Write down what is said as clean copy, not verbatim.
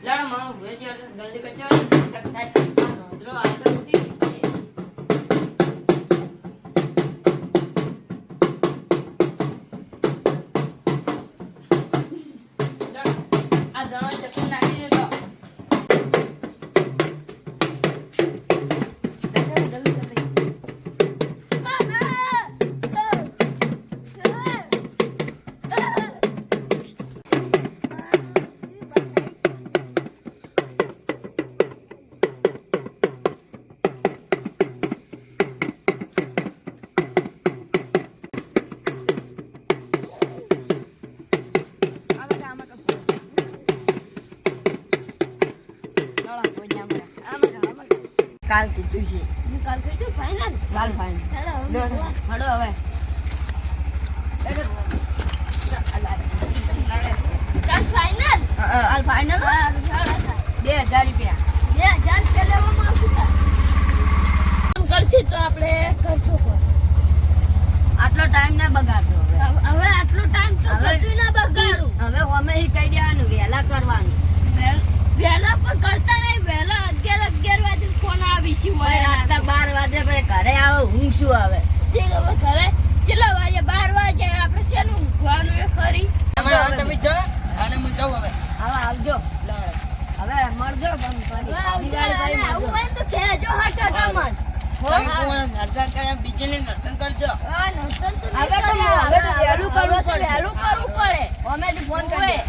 લાડો મારો ભૂલે છે જલ્દી કરજો તક થાય રોદરો આ તો ઉઠી ગઈ લાડો આ દણો ચટણી નાખી દેજો કાલ કીધું છે કાલ કીધું ફાઇનલ કાલ ફાઇનલ હડો હવે કાલ ફાઇનલ કાલ ફાઇનલ 2000 રૂપિયા 2000 કે લેવામાં આવશે કરશે તો આપણે કરશું કોણ આટલો ટાઈમ ના બગાડતો હવે આટલો ટાઈમ તો કશું ના બગાડું હવે અમે કહી દેવાનું વહેલા કરવાનું વહેલા પણ કરતા નહીં વહેલા 11 વાગે ફોન આવી છે રાતના 12 વાગે પછી ઘરે આવે ઊંઘ શું આવે છે હવે ઘરે કેટલા વાગે 12 વાગે આપણે શેનું ઊંઘવાનું એ ખરી તમે જો અને હું જાઉં હવે આવજો હવે મળજો આવું હોય તો કહેજો હટાટામાં બીજે નર્તન કરજો હવે વહેલું કરવું પડે અમે ફોન કરીએ